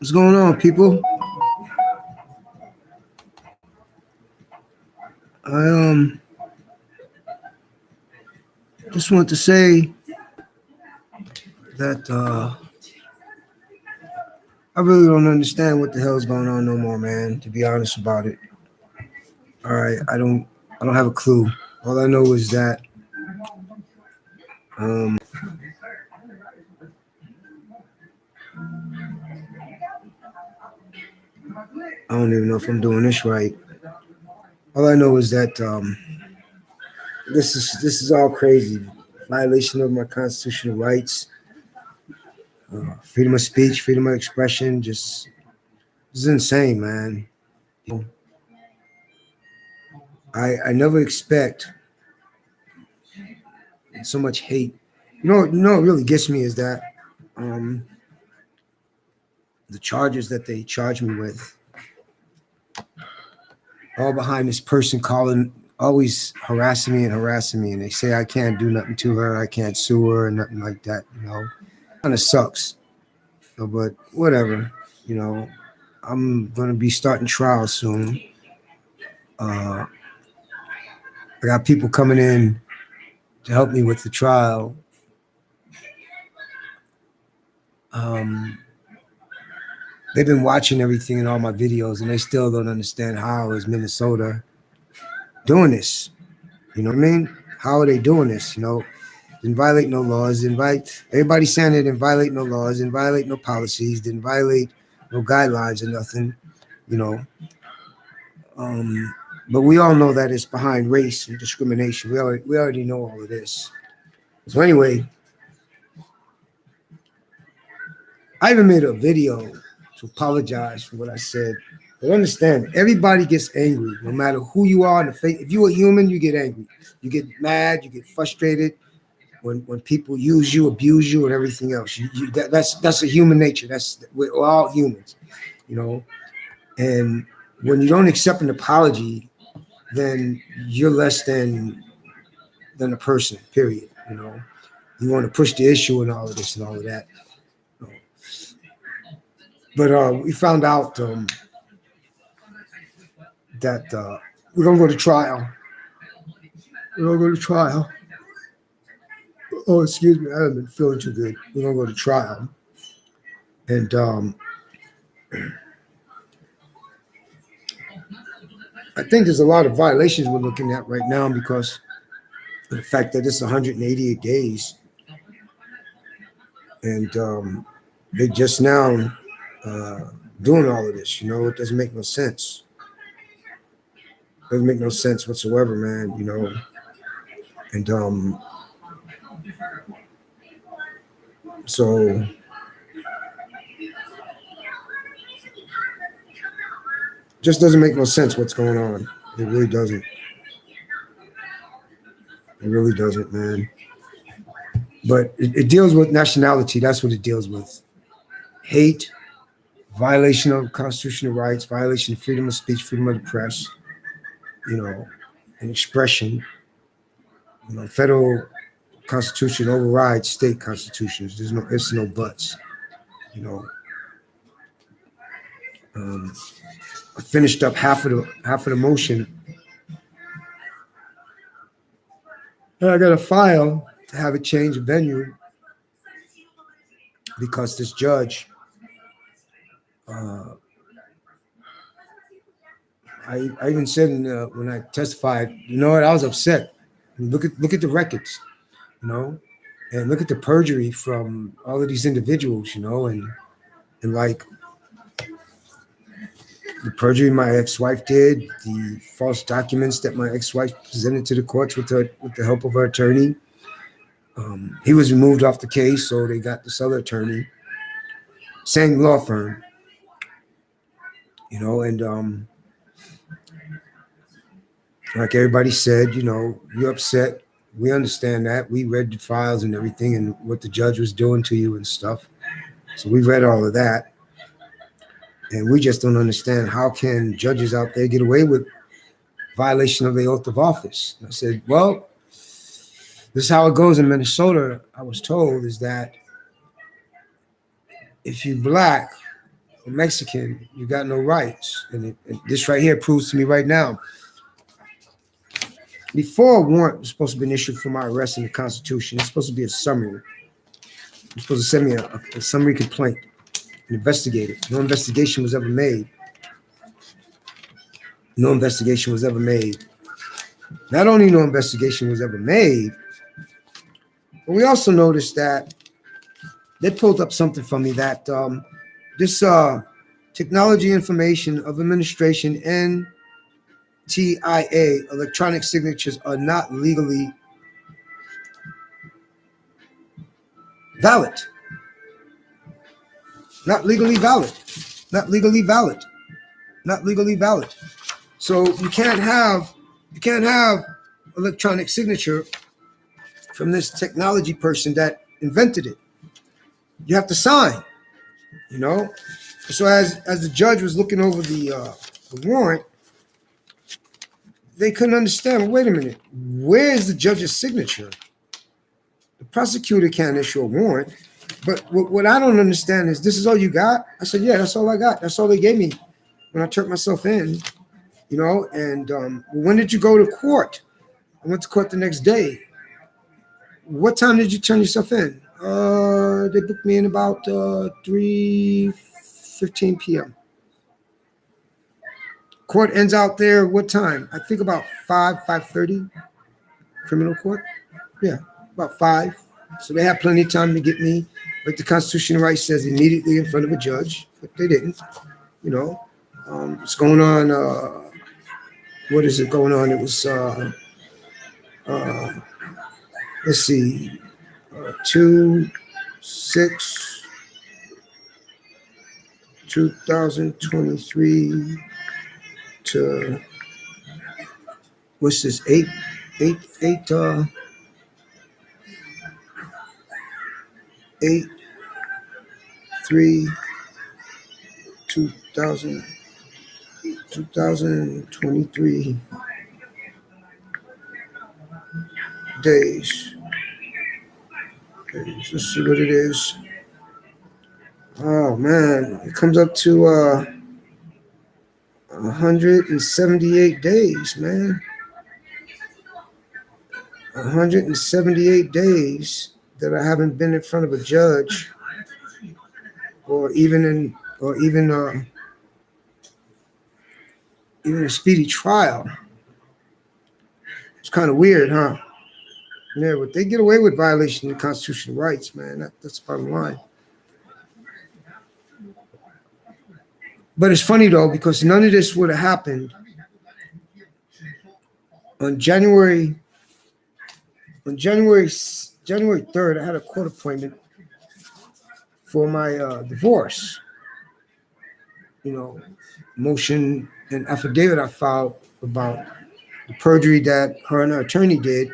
What's going on, people? I just want to say that I really don't understand what the hell is going on no more, man. To be honest about it, all right, I don't have a clue. All I know is that um, I don't even know if I'm doing this right. All I know is that this is all crazy. Violation of my constitutional rights, freedom of speech, freedom of expression. Just this is insane, man. I never expect so much hate. You know what really gets me is that um, the charges that they charge me with, all behind this person calling, always harassing me, and they say I can't do nothing to her, I can't sue her, and nothing like that. Kind of sucks. But whatever. You know, I'm gonna be starting trial soon. I got people coming in to help me with the trial. Um, they've been watching everything in all my videos, and they still don't understand how is Minnesota doing this. You know what I mean? How are they doing this? Didn't violate no laws. Everybody saying they didn't violate no laws, didn't violate no policies, didn't violate no guidelines or nothing. You know, but we all know that it's behind race and discrimination. We already know all of this. So anyway, I even made a video to apologize for what I said. But understand, everybody gets angry, no matter who you are in the face. If you're a human, you get angry. You get mad, you get frustrated when people use you, abuse you, and everything else. That's a human nature. We're all humans, you know. And when you don't accept an apology, then you're less than a person, period. You want to push the issue and all of this and all of that. But we found out that we're gonna go to trial. We're gonna go to trial. Oh, excuse me, I haven't been feeling too good. We're gonna go to trial, and I think there's a lot of violations we're looking at right now because of the fact that it's 188 days, and they just now doing all of this. It doesn't make no sense. Doesn't make no sense whatsoever, man. And so just doesn't make no sense what's going on. It really doesn't. It really doesn't, man. But it deals with nationality. That's what it deals with. Hate, violation of constitutional rights, violation of freedom of speech, freedom of the press, and expression. Federal constitution overrides state constitutions. There's no ifs, no buts. I finished up half of the motion. And I got a file to have it change venue because this judge, I even said when I testified, I was upset. Look at the records, and look at the perjury from all of these individuals, and like the perjury my ex-wife did, the false documents that my ex-wife presented to the courts with the help of her attorney. He was removed off the case, so they got this other attorney, same law firm, and like everybody said, you're upset. We understand that. We read the files and everything and what the judge was doing to you and stuff. So we read all of that. And we just don't understand how can judges out there get away with violation of the oath of office. I said, well, this is how it goes in Minnesota. I was told is that if you're black or Mexican, you got no rights. And this right here proves to me right now. Before a warrant was supposed to be issued for my arrest in the Constitution, it's supposed to be a summary. You're supposed to send me a summary complaint and investigate it. No investigation was ever made. No investigation was ever made. Not only no investigation was ever made, but we also noticed that they pulled up something for me that this Technology Information of Administration, NTIA, electronic signatures are not legally valid. Not legally valid. Not legally valid. Not legally valid. So you can't have electronic signature from this technology person that invented it. You have to sign, you know. So as the judge was looking over the warrant, they couldn't understand. Well, wait a minute, where is the judge's signature? The prosecutor can't issue a warrant, but what I don't understand is, this is all you got? I said, yeah, that's all I got. That's all they gave me when I turned myself in, you know. And when did you go to court? I went to court the next day. What time did you turn yourself in? They booked me in about 3:15 p.m. Court ends out there what time? I think about 5:30. Criminal court. Yeah, about 5. So they had plenty of time to get me, like the Constitutional right says, immediately in front of a judge, but they didn't. You know, it's going on. What is it going on? It was. Let's see, 2/6/2023 to what's this? 2023 days. Let's see what it is. Oh man, it comes up to 178 days, man. 178 days that I haven't been in front of a judge, or even a speedy trial. It's kind of weird, huh? Yeah, but they get away with violation of constitutional rights, man. That's the bottom line. But it's funny though, because none of this would have happened on January 3rd. I had a court appointment for my divorce. You know, motion and affidavit I filed about the perjury that her and her attorney did.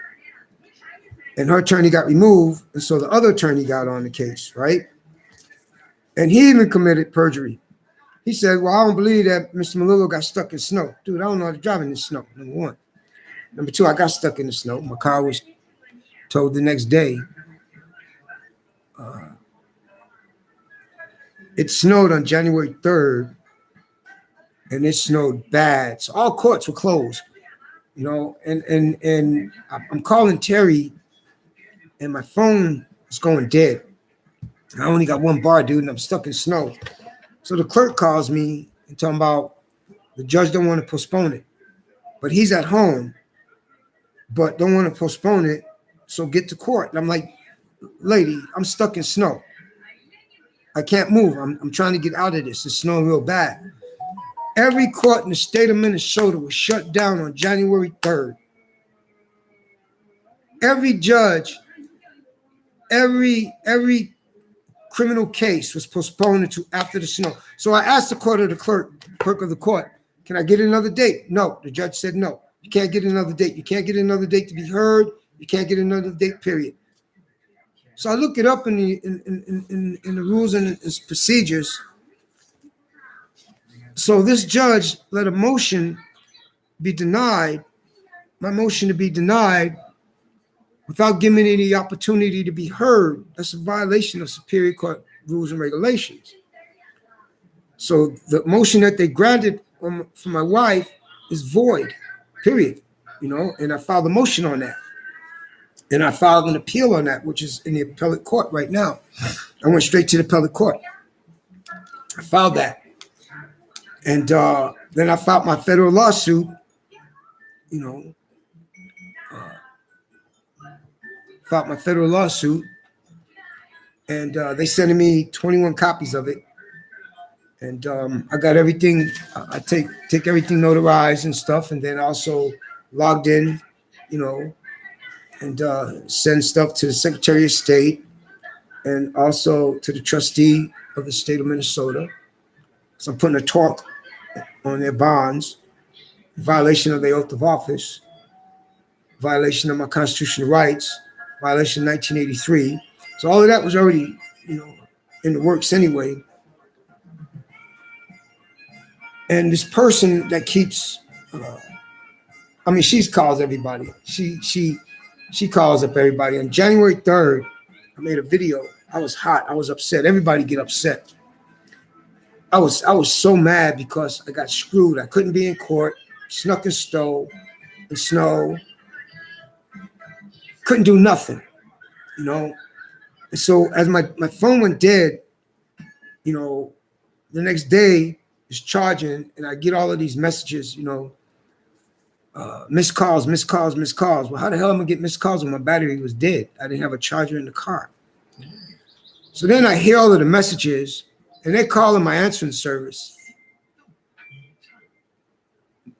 And her attorney got removed, and so the other attorney got on the case, right? And he even committed perjury. He said, well, I don't believe that Mr. Melillo got stuck in snow. Dude, I don't know how to drive in the snow, number one. Number two, I got stuck in the snow. My car was towed the next day. It snowed on January 3rd, and it snowed bad. So all courts were closed, you know, and I'm calling Terry, and my phone is going dead. I only got one bar, dude, and I'm stuck in snow. So the clerk calls me and talking about the judge don't want to postpone it, but he's at home, but don't want to postpone it, so get to court. And I'm like, lady, I'm stuck in snow. I can't move. I'm trying to get out of this. It's snowing real bad. Every court in the state of Minnesota was shut down on January 3rd. Every judge, every criminal case was postponed until after the snow. So I asked the clerk of the court, can I get another date? No, the judge said no. You can't get another date. You can't get another date to be heard. You can't get another date, period. So I looked it up in the rules and procedures. So this judge let a motion be denied, my motion to be denied, without giving me the opportunity to be heard. That's a violation of Superior Court rules and regulations. So the motion that they granted for my wife is void, period. And I filed a motion on that. And I filed an appeal on that, which is in the appellate court right now. I went straight to the appellate court. I filed that. And then I filed my federal lawsuit, filed my federal lawsuit. And they sent me 21 copies of it. And I got everything. I take everything notarized and stuff, and then also logged in, and send stuff to the Secretary of State and also to the trustee of the state of Minnesota. So I'm putting a tort on their bonds, violation of their oath of office, violation of my constitutional rights, violation of 1983. So all of that was already, in the works anyway. And this person that keeps, she calls everybody. She calls up everybody. On January 3rd, I made a video. I was hot. I was upset. Everybody get upset. I was so mad because I got screwed. I couldn't be in court. Snuck and stole and snow. Couldn't do nothing, And so as my phone went dead, the next day it's charging, and I get all of these messages, missed calls. Well, how the hell am I gonna get missed calls when my battery was dead? I didn't have a charger in the car. So then I hear all of the messages, and they're calling my answering service.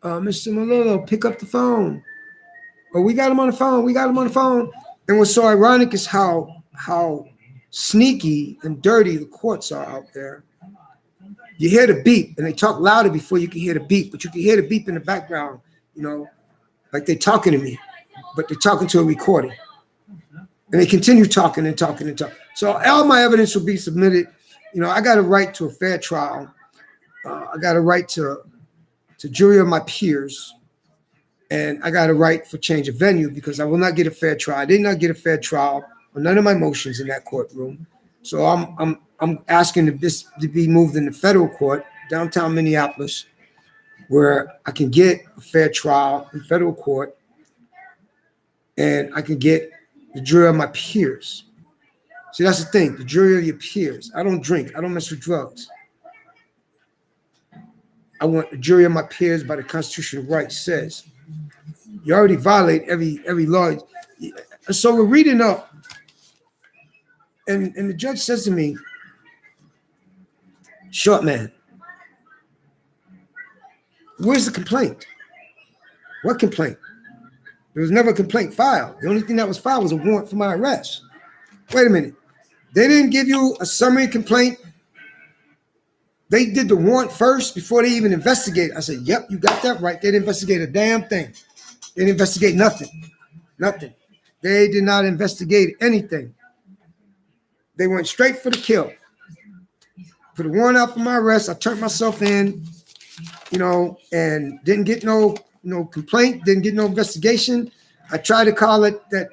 Mr. Melillo, pick up the phone. Oh, we got him on the phone. And what's so ironic is how sneaky and dirty the courts are out there. You hear the beep, and they talk louder before you can hear the beep, but you can hear the beep in the background, like they're talking to me, but they're talking to a recording. And they continue talking and talking and talking. So all my evidence will be submitted. I got a right to a fair trial. I got a right to jury of my peers. And I got a right for change of venue because I will not get a fair trial. I did not get a fair trial on none of my motions in that courtroom. So I'm asking this to be moved in the federal court, downtown Minneapolis, where I can get a fair trial in federal court, and I can get the jury of my peers. See, that's the thing, the jury of your peers. I don't drink. I don't mess with drugs. I want the jury of my peers by the constitutional right says. You already violate every law. So we're reading up, and the judge says to me, "Short man, where's the complaint? What complaint? There was never a complaint filed. The only thing that was filed was a warrant for my arrest." Wait a minute. They didn't give you a summary complaint? They did the warrant first before they even investigated. I said, yep, you got that right. They didn't investigate a damn thing. They didn't investigate nothing. Nothing. They did not investigate anything. They went straight for the kill. Put a warrant out for my arrest. I turned myself in, and didn't get no complaint, didn't get no investigation. I tried to call it that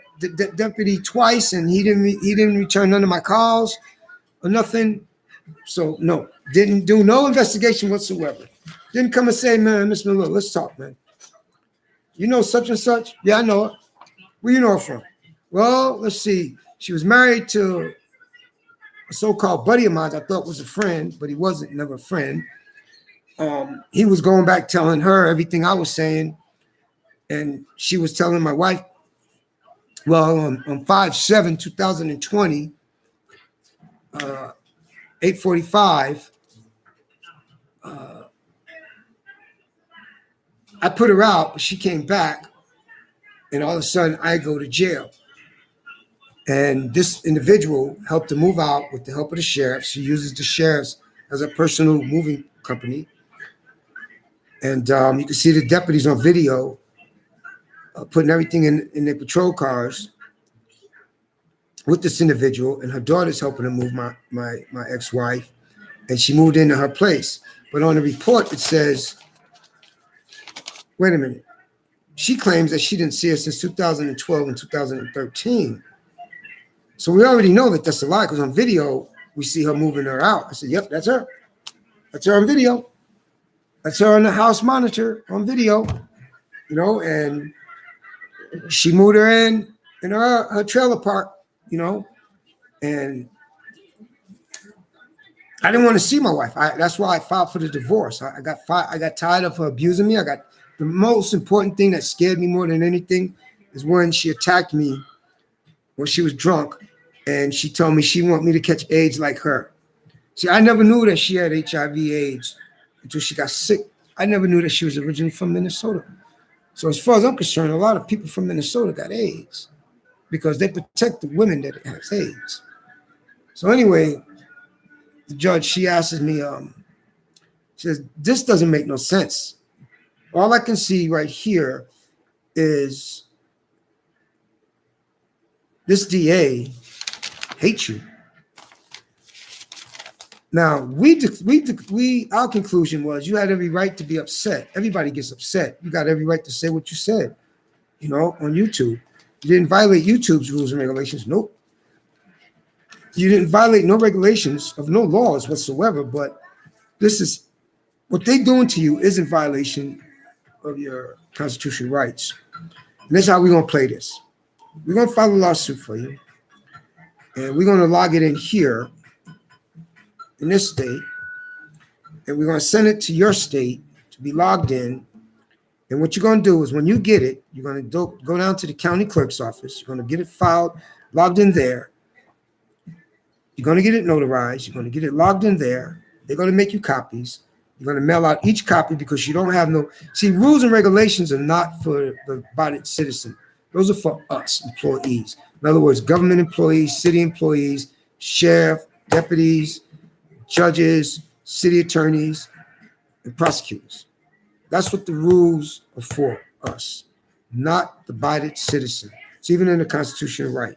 deputy twice, and he didn't return none of my calls or nothing. So no, didn't do no investigation whatsoever. Didn't come and say, man, Miss Miller, let's talk, man. You know such and such? Yeah, I know her. Where you know her from? Well, let's see. She was married to a so-called buddy of mine I thought was a friend, but he wasn't, never a friend. He was going back telling her everything I was saying, and she was telling my wife, well, on 5/7/2020, 8:45, I put her out, but she came back, and all of a sudden I go to jail. And this individual helped to move out with the help of the sheriff. She uses the sheriffs as a personal moving company. And you can see the deputies on video putting everything in their patrol cars with this individual, and her daughter's helping to move my ex-wife, and she moved into her place. But on the report, it says, wait a minute. She claims that she didn't see her since 2012 and 2013. So we already know that that's a lie, because on video, we see her moving her out. I said, yep, that's her. That's her on video. That's her on the house monitor on video, you know, and she moved her in her trailer park, you know, and I didn't want to see my wife. That's why I filed for the divorce. I got tired of her abusing me. The most important thing that scared me more than anything is when she attacked me when she was drunk, and she told me she wanted me to catch AIDS like her. See, I never knew that she had HIV/AIDS until she got sick. I never knew that she was originally from Minnesota. So as far as I'm concerned, a lot of people from Minnesota got AIDS because they protect the women that have AIDS. So anyway, the judge, she asks me, she says, this doesn't make no sense. All I can see right here is this DA hates you. Now, our conclusion was you had every right to be upset. Everybody gets upset. You got every right to say what you said, you know, on YouTube. You didn't violate YouTube's rules and regulations. Nope. You didn't violate no regulations of no laws whatsoever, but this is what they're doing to you is in violation of your constitutional rights. And this is how we're going to play this. We're going to file a lawsuit for you, and we're going to log it in here in this state, and we're going to send it to your state to be logged in. And what you're going to do is when you get it, you're going to go down to the county clerk's office. You're going to get it filed, logged in there. You're going to get it notarized. You're going to get it logged in there. They're going to make you copies. You're going to mail out each copy because you don't have no... See, rules and regulations are not for the body citizen. Those are for us, employees. In other words, government employees, city employees, sheriff, deputies, judges, city attorneys, and prosecutors. That's what the rules are for us, not the bodied citizen. It's even in the constitutional right.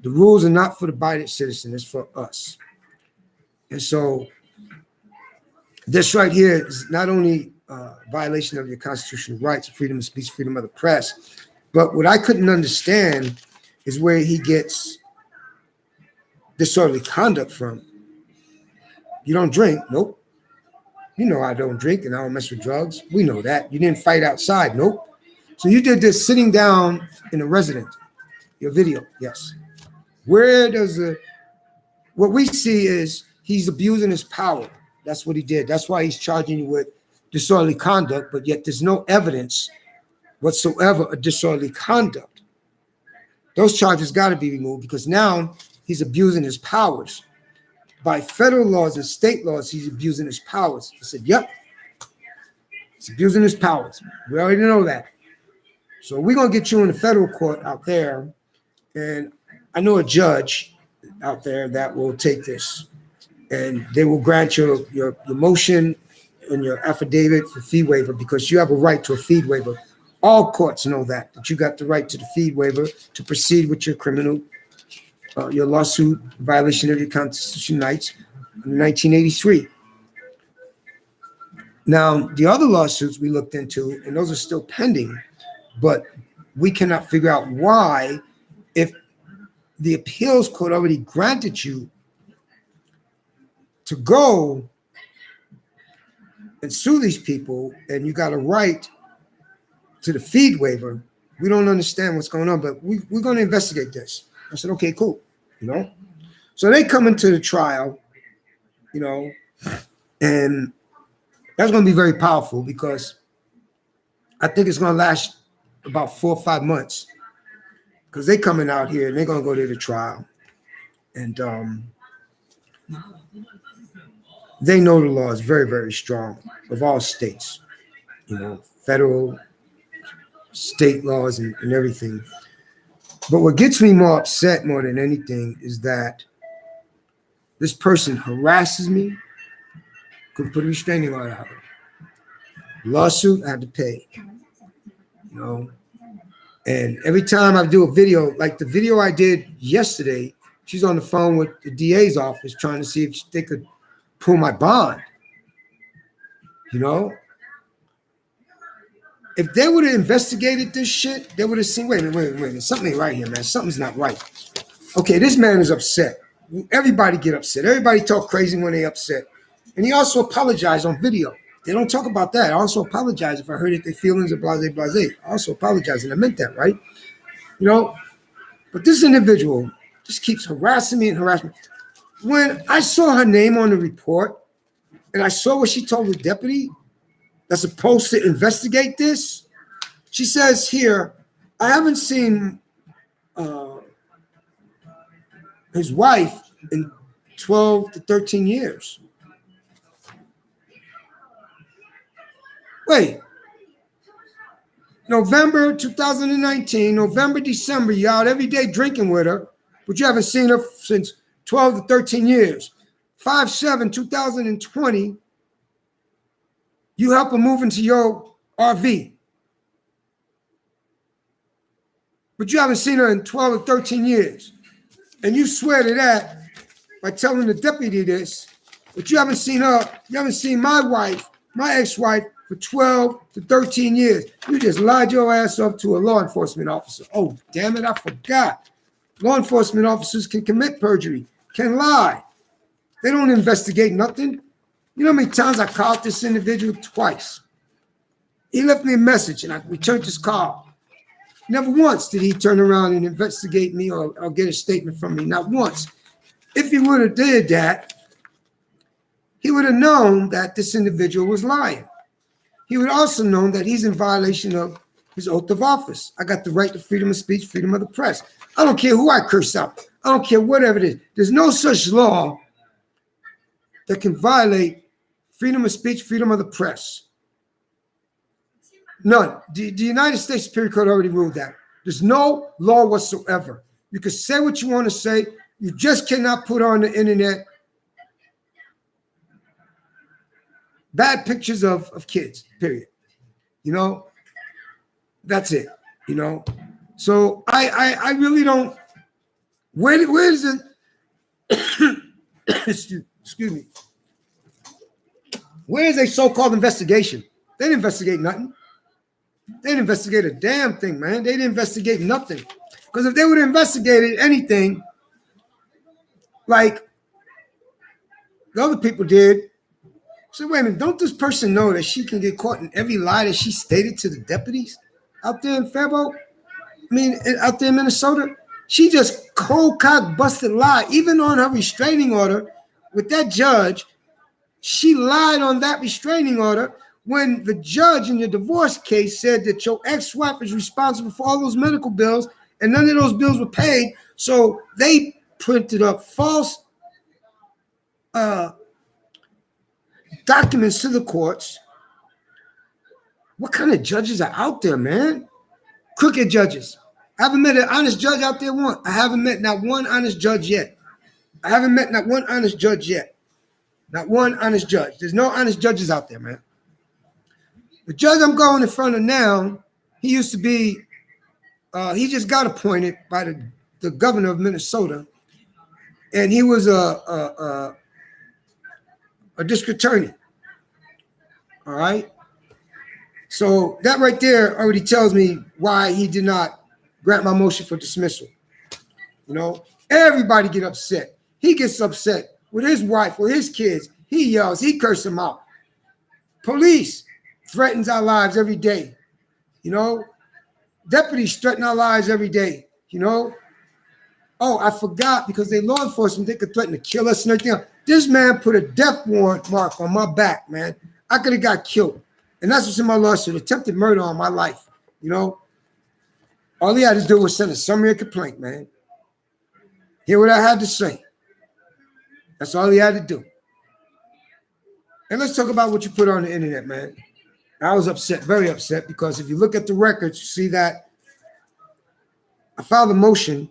The rules are not for the bodied citizen, it's for us. And so this right here is not only a violation of your constitutional rights, freedom of speech, freedom of the press, but what I couldn't understand is where he gets disorderly conduct from. You don't drink? Nope. You know I don't drink and I don't mess with drugs. We know that. You didn't fight outside? Nope. So you did this sitting down in a residence. Your video, yes. Where does what we see is he's abusing his power. That's what he did. That's why he's charging you with disorderly conduct, but yet there's no evidence whatsoever of disorderly conduct. Those charges got to be removed because now he's abusing his powers. By federal laws and state laws, he's abusing his powers. I said, yep, he's abusing his powers. We already know that. So we're going to get you in the federal court out there, and I know a judge out there that will take this, and they will grant your motion and your affidavit for fee waiver because you have a right to a fee waiver. All courts know that you got the right to the fee waiver to proceed with your criminal, your lawsuit violation of your constitutional rights in 1983. Now, the other lawsuits we looked into, and those are still pending, but we cannot figure out why, if the appeals court already granted you to go and sue these people, and you got a right to the fee waiver. We don't understand what's going on, but we're going to investigate this. I said, okay, cool. You know, so they come into the trial, you know, and that's going to be very powerful because I think it's going to last about 4 or 5 months because they coming out here and they're going to go to the trial, and they know the law is very, very strong of all states, you know, federal, state laws and everything. But what gets me more upset more than anything is that this person harasses me, could put a restraining order out. Lawsuit, I had to pay, you know. And every time I do a video, like the video I did yesterday, she's on the phone with the DA's office trying to see if they could pull my bond, you know. If they would have investigated this shit, they would have seen, wait a minute, something ain't right here, man. Something's not right. Okay, this man is upset. Everybody get upset. Everybody talk crazy when they upset. And he also apologized on video. They don't talk about that. I also apologize if I hurt their feelings or blase, blase. I also apologize, and I meant that, right? You know, but this individual just keeps harassing me and harassing me. When I saw her name on the report and I saw what she told the deputy that's supposed to investigate this, she says here, I haven't seen his wife in 12 to 13 years. Wait, November 2019, November, December, you're out every day drinking with her, but you haven't seen her since 12 to 13 years. 5/7/2020, you help her move into your RV. But you haven't seen her in 12 or 13 years. And you swear to that by telling the deputy this, but you haven't seen her, you haven't seen my wife, my ex-wife, for 12 to 13 years. You just lied your ass up to a law enforcement officer. Oh, damn it, I forgot. Law enforcement officers can commit perjury, can lie. They don't investigate nothing. You know how many times I called this individual? Twice. He left me a message and I returned his call. Never once did he turn around and investigate me or get a statement from me. Not once. If he would have did that, he would have known that this individual was lying. He would also known that he's in violation of his oath of office. I got the right to freedom of speech, freedom of the press. I don't care who I curse out. I don't care whatever it is. There's no such law that can violate freedom of speech, freedom of the press. None. The United States Superior Court already ruled that. There's no law whatsoever. You can say what you want to say. You just cannot put on the internet bad pictures of kids, period. You know, that's it, you know. So I really don't, where is it? Excuse me. Where is a so-called investigation? They didn't investigate nothing. They didn't investigate a damn thing, man. They didn't investigate nothing. Because if they would have investigated anything like the other people did, so wait a minute, don't this person know that she can get caught in every lie that she stated to the deputies out there in Faribault? I mean, out there in Minnesota? She just cold cock busted lie, even on her restraining order with that judge. She lied on that restraining order when the judge in your divorce case said that your ex-wife is responsible for all those medical bills and none of those bills were paid. So they printed up false documents to the courts. What kind of judges are out there, man? Crooked judges. I haven't met an honest judge out there once. I haven't met not one honest judge yet. I haven't met not one honest judge yet. Not one honest judge. There's no honest judges out there, man. The judge I'm going in front of now, he used to be, he just got appointed by the governor of Minnesota, and he was a district attorney. All right. So that right there already tells me why he did not grant my motion for dismissal. You know, everybody get upset. He gets upset with his wife, with his kids. He yells, he curses them out. Police threatens our lives every day. You know, deputies threaten our lives every day. You know, oh, I forgot, because they law enforcement, they could threaten to kill us and everything else. This man put a death warrant mark on my back, man. I could have got killed. And that's what's in my lawsuit, attempted murder on my life. You know, all he had to do was send a summary complaint, man. Hear what I had to say. That's all he had to do. And let's talk about what you put on the internet, man. I was upset, very upset, because if you look at the records, you see that I filed a motion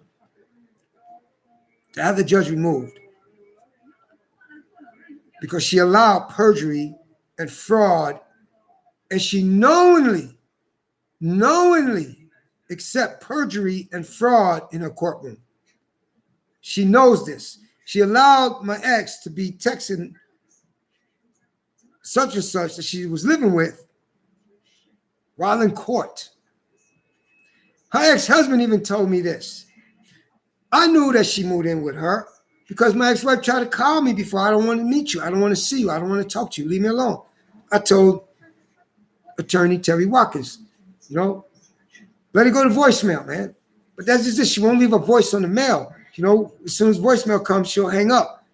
to have the judge removed because she allowed perjury and fraud, and she knowingly accept perjury and fraud in her courtroom. She knows this. She allowed my ex to be texting such and such that she was living with while in court. Her ex-husband even told me this. I knew that she moved in with her. because my ex-wife tried to call me before. I don't want to meet you. I don't want to see you. I don't want to talk to you. Leave me alone. I told attorney Terry Watkins, let it go to voicemail, man. But that's just it. She won't leave a voice on the mail. As soon as voicemail comes, she'll hang up,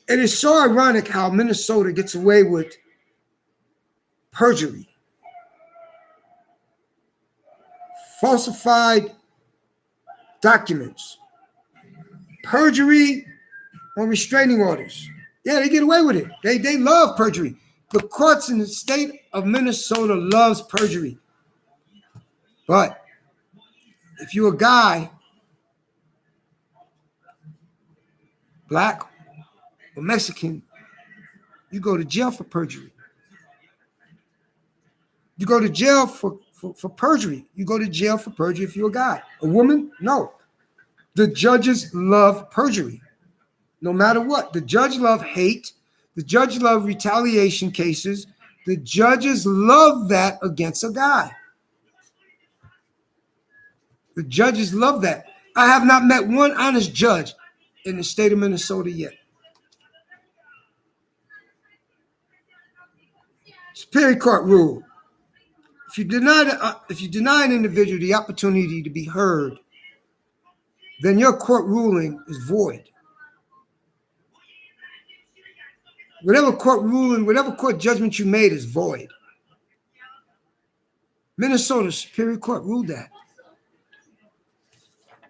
It is so ironic how Minnesota gets away with perjury, falsified documents, perjury on restraining orders. Yeah, they get away with it. They love perjury. The courts in the state of Minnesota loves perjury. But if you're a guy, black or Mexican, you go to jail for perjury. You go to jail for perjury. You go to jail for perjury if you're a guy. A woman, no. The judges love perjury, no matter what. The judge love hate. The judge love retaliation cases. The judges love that against a guy. The judges love that. I have not met one honest judge in the state of Minnesota yet. Superior Court rule. If you deny an individual the opportunity to be heard, then your court ruling is void. Whatever court ruling, whatever court judgment you made is void. Minnesota Superior Court ruled that.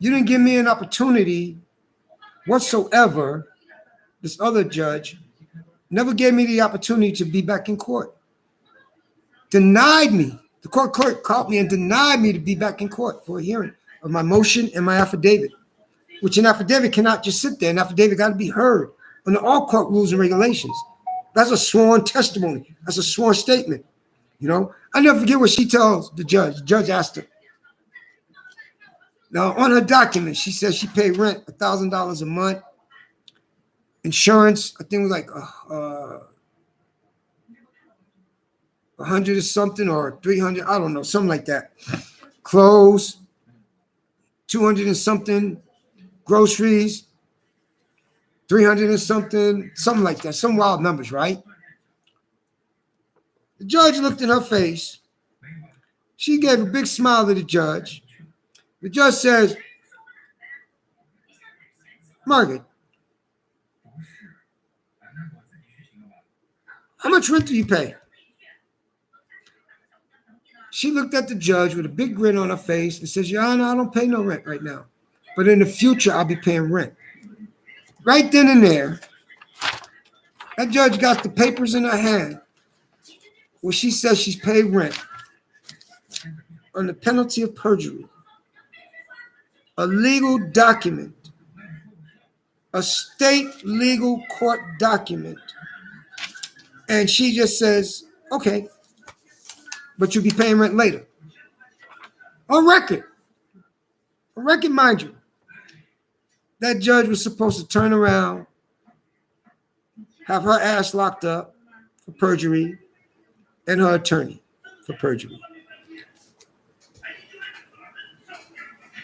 You didn't give me an opportunity whatsoever. This other judge never gave me the opportunity to be back in court. Denied me. The court clerk called me and denied me to be back in court for a hearing of my motion and my affidavit, which an affidavit cannot just sit there. An affidavit got to be heard under all court rules and regulations. That's a sworn testimony. That's a sworn statement. I never forget what she tells the judge. The judge asked her. Now, on her document, she says she paid rent $1,000 a month. Insurance, I think it was like 100 or something, or 300, I don't know, something like that. Clothes, 200 and something. Groceries, 300 and something like that. Some wild numbers, right? The judge looked in her face. She gave a big smile to the judge. The judge says, Margaret, how much rent do you pay? She looked at the judge with a big grin on her face and says, Your Honor, I don't pay no rent right now. But in the future, I'll be paying rent. Right then and there, that judge got the papers in her hand where she says she's paid rent on the penalty of perjury. A legal document, a state legal court document. And she just says, okay, but you'll be paying rent later. On record, mind you. That judge was supposed to turn around, have her ass locked up for perjury, and her attorney for perjury.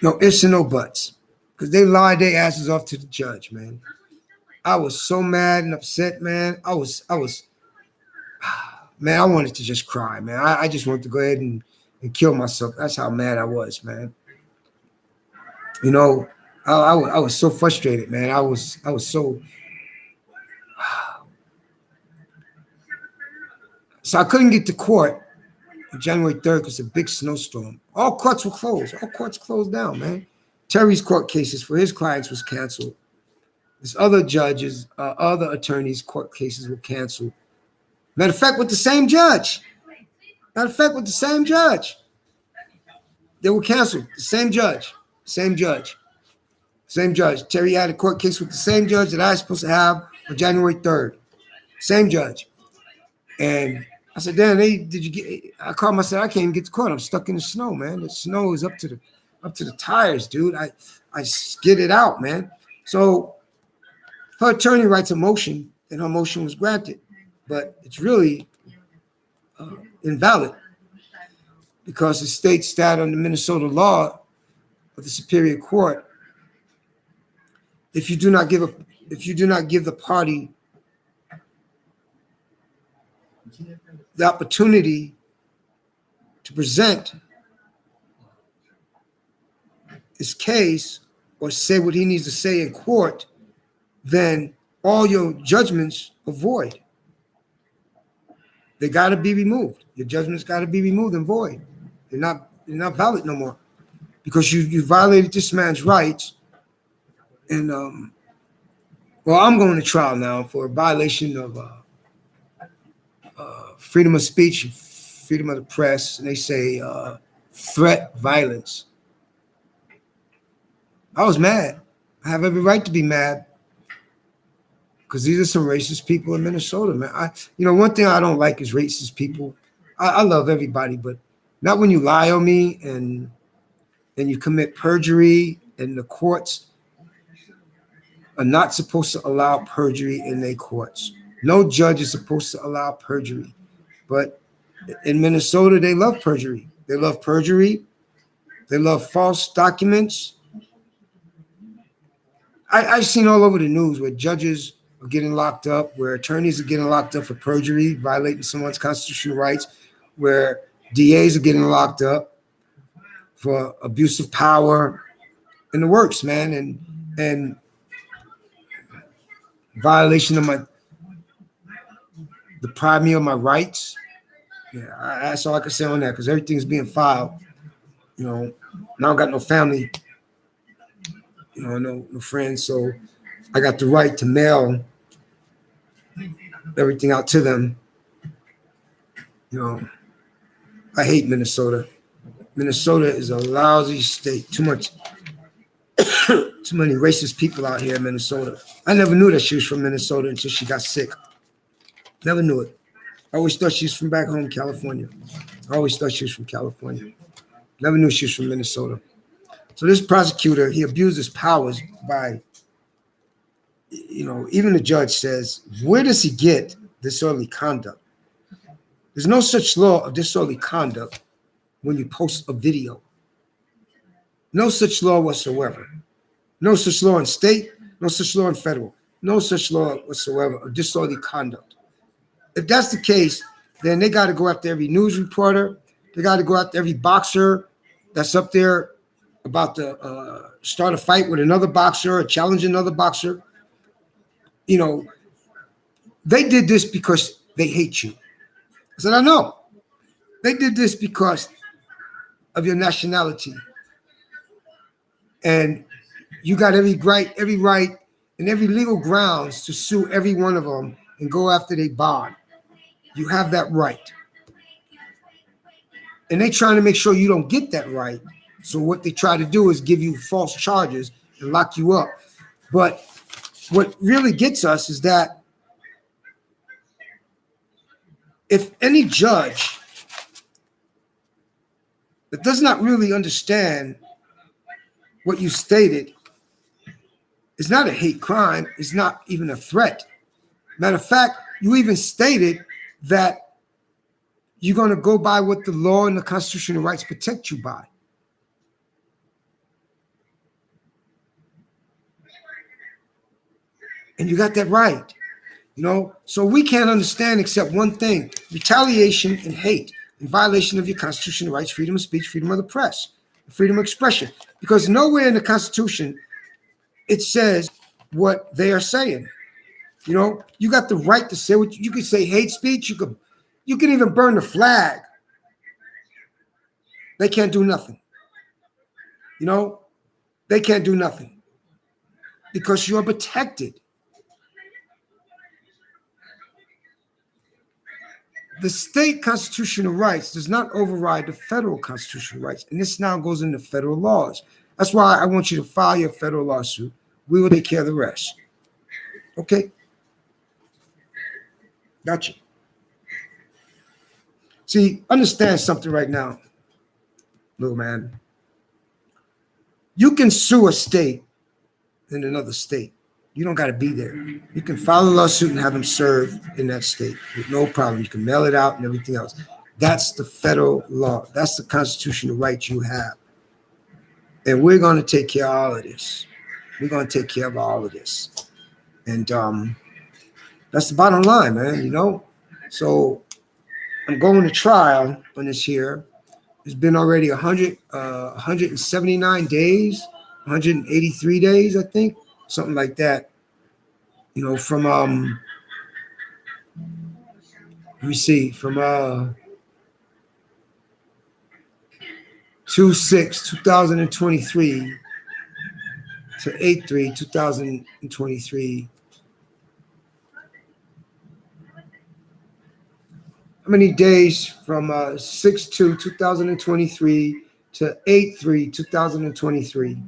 No ifs and no buts, because they lied their asses off to the judge, man. I was so mad and upset, man. Man, I wanted to just cry, man. I just wanted to go ahead and kill myself. That's how mad I was, man. I was so frustrated, man. I was so. So I couldn't get to court on January 3rd because of a big snowstorm. All courts were closed. All courts closed down, man. Terry's court cases for his clients was canceled. This other judges, other attorneys' court cases were canceled. Matter of fact, with the same judge. They were canceled. The same judge. Terry had a court case with the same judge that I was supposed to have on January 3rd. Same judge. And I said, damn, I called myself, I can't even get to court. I'm stuck in the snow, man. The snow is up to the tires, dude. I skidded out, man. So her attorney writes a motion, and her motion was granted. But it's really invalid because it states that under Minnesota law of the Superior Court, if you do not give the party the opportunity to present his case or say what he needs to say in court, then all your judgments are void. They got to be removed. Your judgments got to be removed and void. They're not valid no more because you violated this man's rights. And well, I'm going to trial now for a violation of freedom of speech, freedom of the press, and they say threat, violence. I was mad. I have every right to be mad because these are some racist people in Minnesota, man. One thing I don't like is racist people. I love everybody, but not when you lie on me and you commit perjury, and the courts are not supposed to allow perjury in their courts. No judge is supposed to allow perjury. But in Minnesota, they love perjury. They love perjury. They love false documents. I've seen all over the news where judges are getting locked up, where attorneys are getting locked up for perjury, violating someone's constitutional rights, where DAs are getting locked up for abuse of power in the works, man, and violation of deprive me of my rights. Yeah, that's all I can say on that because everything's being filed. Now I got no family, no friends, so I got the right to mail everything out to them. I hate Minnesota. Minnesota is a lousy state. Too many racist people out here in Minnesota. I never knew that she was from Minnesota until she got sick. Never knew it. I always thought she was from back home, California. Never knew she was from Minnesota. So this prosecutor, he abused his powers by, even the judge says, where does he get disorderly conduct? There's no such law of disorderly conduct when you post a video. No such law whatsoever. No such law in state, no such law in federal. No such law whatsoever of disorderly conduct. If that's the case, then they got to go after every news reporter. They got to go after every boxer that's up there about to start a fight with another boxer or challenge another boxer. They did this because they hate you. I said, I know. They did this because of your nationality. And you got every right and every legal grounds to sue every one of them and go after their bond. You have that right. And they trying to make sure you don't get that right. So what they try to do is give you false charges and lock you up. But what really gets us is that if any judge that does not really understand what you stated, it's not a hate crime. It's not even a threat. Matter of fact, you even stated that you're going to go by what the law and the constitutional rights protect you by. And you got that right. So we can't understand except one thing: retaliation and hate in violation of your constitutional rights, freedom of speech, freedom of the press, freedom of expression. Because nowhere in the Constitution it says what they are saying. You got the right to say what you could say. Hate speech. You can even burn the flag. They can't do nothing. They can't do nothing because you are protected. The state constitutional rights does not override the federal constitutional rights. And this now goes into federal laws. That's why I want you to file your federal lawsuit. We will take care of the rest. Okay? Gotcha. See, understand something right now, little man. You can sue a state in another state. You don't got to be there. You can file a lawsuit and have them served in that state with no problem. You can mail it out and everything else. That's the federal law. That's the constitutional right you have. And we're going to take care of all of this. We're gonna take care of all of this. And that's the bottom line, man, you know? So I'm going to trial on this here. It's been already 179 days, 183 days, I think, something like that. You know, from let me see, from 2/6/2023 to 8/3/2023. How many days from 6/2/2023 to 8/3/2023?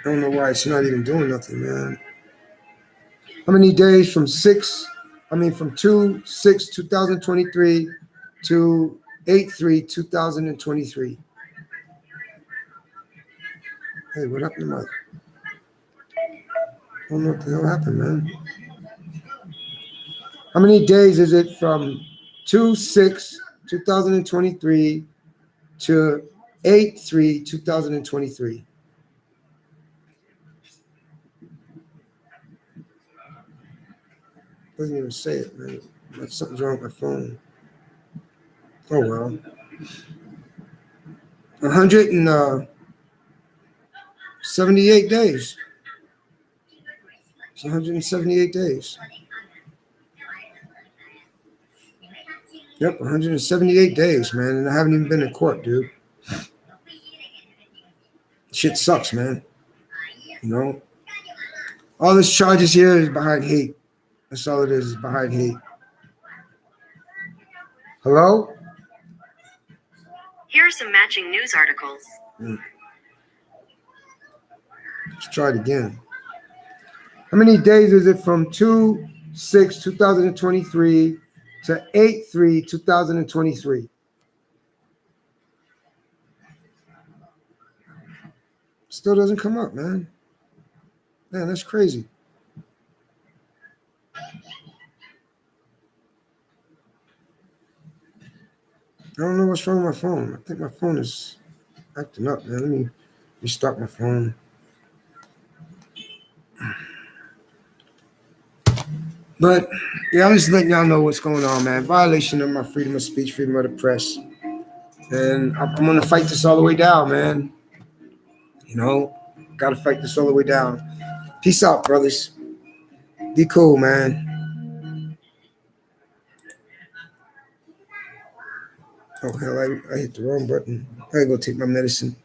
I don't know why it's not even doing nothing, man. How many days from 2/6/2023 to 8/3/2023? Hey, what happened to my? I don't know what the hell happened, man. How many days is it from 2/6/2023 to 8/3/2023? Doesn't even say it, man. Something's wrong with my phone. Oh well. 178 days. It's 178 days. Yep, 178 days, man. And I haven't even been in court, dude. Shit sucks, man. You know? All this charges here is behind hate. That's all it is behind hate. Hello? Here are some matching news articles. Let's try it again. How many days is it from 2/6/2023 to 8/3/2023? Still doesn't come up, man. Man, that's crazy. I don't know what's wrong with my phone. I think my phone is acting up, man. Let me restart my phone. But yeah, I'm just letting y'all know what's going on, man. Violation of my freedom of speech, freedom of the press. And I'm gonna fight this all the way down, man. You know, gotta fight this all the way down. Peace out, brothers. Be cool, man. Oh hell, I hit the wrong button. I gotta go take my medicine.